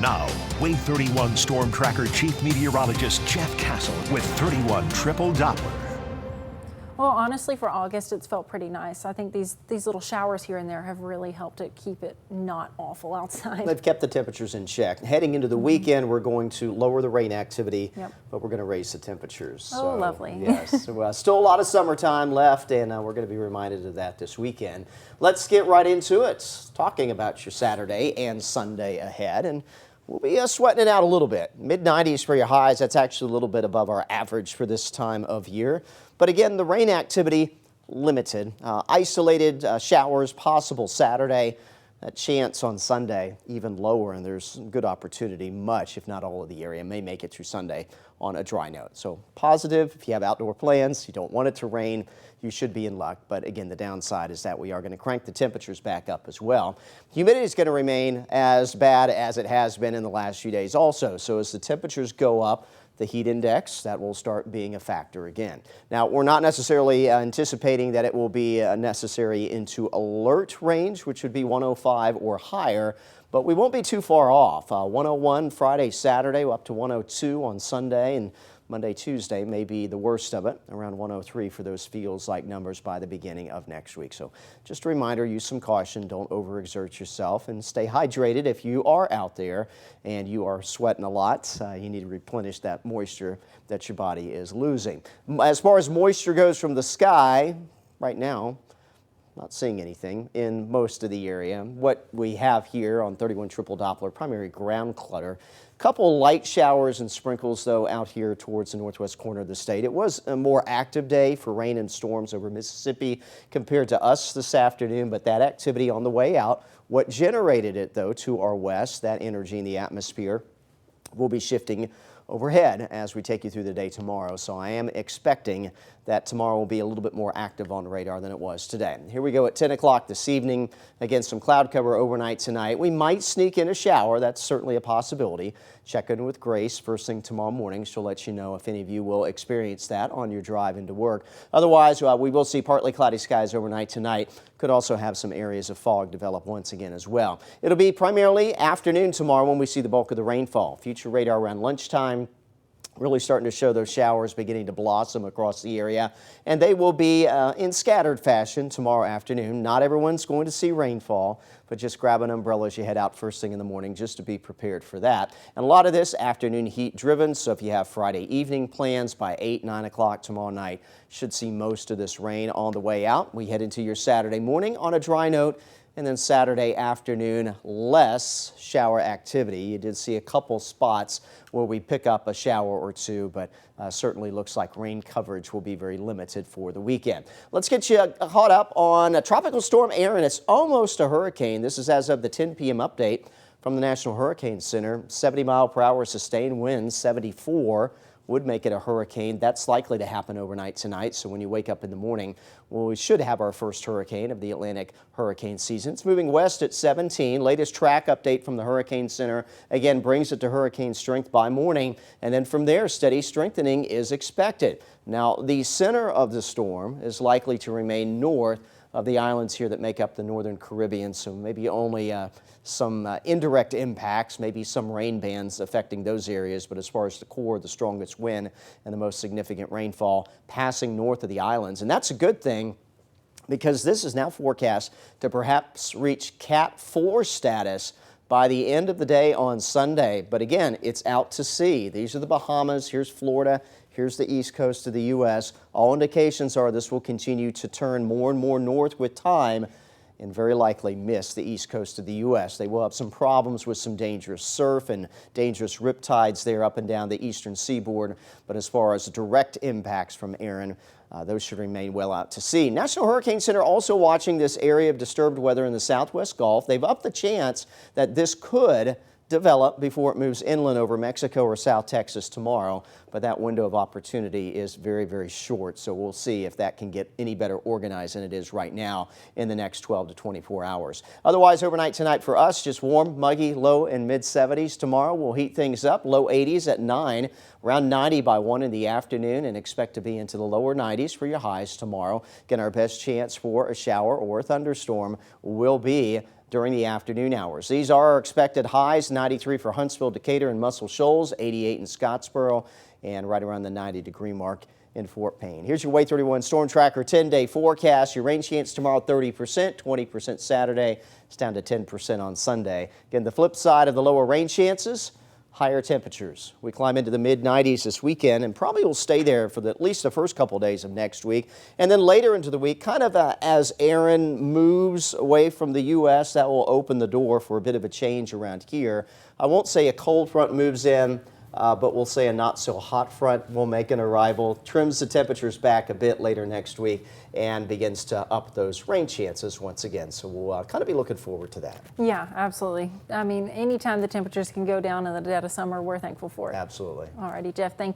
Now, Wave 31 Storm Tracker Chief Meteorologist Jeff Castle with 31 Triple Doppler. Well, honestly, for August, it's felt pretty nice. I think these little showers here and there have really helped it keep it not awful outside. They've kept the temperatures in check. Heading into the weekend, we're going to lower the rain activity, but we're going to raise the temperatures. Oh, so, lovely. Yes, so, still a lot of summertime left, and we're going to be reminded of that this weekend. Let's get right into it, talking about your Saturday and Sunday ahead. And we'll be sweating it out a little bit. Mid-90s for your highs. That's actually a little bit above our average for this time of year. But again, the rain activity limited. Isolated showers possible Saturday. That chance on Sunday even lower, and there's good opportunity. Much, if not all of the area may make it through Sunday on a dry note. So positive if you have outdoor plans, you don't want it to rain, you should be in luck. But again, the downside is that we are going to crank the temperatures back up as well. Humidity is going to remain as bad as it has been in the last few days also. So as the temperatures go up, the heat index, that will start being a factor again. Now, we're not necessarily anticipating that it will be necessary into alert range, which would be 105 or higher, but we won't be too far off. 101 Friday, Saturday, up to 102 on Sunday, and Monday, Tuesday may be the worst of it, around 103 for those feels-like numbers by the beginning of next week. So just a reminder, use some caution, don't overexert yourself, and stay hydrated if you are out there and you are sweating a lot. You need to replenish that moisture that your body is losing. As far as moisture goes from the sky, right now, not seeing anything in most of the area. What we have here on 31 Triple Doppler, primary ground clutter. Couple light showers and sprinkles, though, out here towards the northwest corner of the state. It was a more active day for rain and storms over Mississippi compared to us this afternoon, but that activity on the way out, what generated it, though, to our west, that energy in the atmosphere, will be shifting overhead as we take you through the day tomorrow. So I am expecting that tomorrow will be a little bit more active on the radar than it was today. Here we go at 10 o'clock this evening. Again, some cloud cover overnight tonight. We might sneak in a shower. That's certainly a possibility. Check in with Grace first thing tomorrow morning. She'll let you know if any of you will experience that on your drive into work. Otherwise, we will see partly cloudy skies overnight tonight. Could also have some areas of fog develop once again as well. It'll be primarily afternoon tomorrow when we see the bulk of the rainfall. Future radar around lunchtime. Really starting to show those showers beginning to blossom across the area, and they will be in scattered fashion tomorrow afternoon. Not everyone's going to see rainfall, but just grab an umbrella as you head out first thing in the morning just to be prepared for that. And a lot of this afternoon heat driven, so if you have Friday evening plans by 8, 9 o'clock tomorrow night, should see most of this rain on the way out. We head into your Saturday morning on a dry note. And then Saturday afternoon, less shower activity. You did see a couple spots where we pick up a shower or two, but certainly looks like rain coverage will be very limited for the weekend. Let's get you caught up on Tropical Storm Erin. It's almost a hurricane. This is as of the 10 p.m. update from the National Hurricane Center. 70-mile-per-hour sustained winds, 74. Would make it a hurricane. That's likely to happen overnight tonight. So when you wake up in the morning, well, we should have our first hurricane of the Atlantic hurricane season. It's moving west at 17. Latest track update from the Hurricane Center, again, brings it to hurricane strength by morning. And then from there, steady strengthening is expected. Now, the center of the storm is likely to remain north of the islands here that make up the northern Caribbean. So maybe only some indirect impacts, maybe some rain bands affecting those areas. But as far as the core, the strongest wind and the most significant rainfall passing north of the islands. And that's a good thing because this is now forecast to perhaps reach Cat 4 status by the end of the day on Sunday. But again, it's out to sea. These are the Bahamas. Here's Florida. Here's the east coast of the U.S. All indications are this will continue to turn more and more north with time and very likely miss the east coast of the U.S. They will have some problems with some dangerous surf and dangerous riptides there up and down the eastern seaboard. But as far as direct impacts from Erin, those should remain well out to sea. National Hurricane Center also watching this area of disturbed weather in the southwest Gulf. They've upped the chance that this could develop before it moves inland over Mexico or South Texas tomorrow, but that window of opportunity is very, very short, so we'll see if that can get any better organized than it is right now in the next 12 to 24 hours. Otherwise, overnight tonight for us, just warm, muggy, low and mid-70s. Tomorrow we'll heat things up, low 80s at 9, around 90 by 1 in the afternoon, and expect to be into the lower 90s for your highs tomorrow. Again, our best chance for a shower or a thunderstorm will be during the afternoon hours. These are our expected highs: 93 for Huntsville, Decatur, and Muscle Shoals, 88 in Scottsboro, and right around the 90-degree mark in Fort Payne. Here's your Way 31 Storm Tracker 10-day forecast. Your rain chance tomorrow 30%, 20% Saturday. It's down to 10% on Sunday. Again, the flip side of the lower rain chances, higher temperatures. We climb into the mid-90s this weekend and probably will stay there for at least the first couple of days of next week. And then later into the week, kind of as Aaron moves away from the U.S., that will open the door for a bit of a change around here. I won't say a cold front moves in, but we'll say a not-so-hot front will make an arrival, trims the temperatures back a bit later next week, and begins to up those rain chances once again. So we'll kind of be looking forward to that. Yeah, absolutely. I mean, anytime the temperatures can go down in the dead of summer, we're thankful for it. Absolutely. All righty, Jeff, thank you.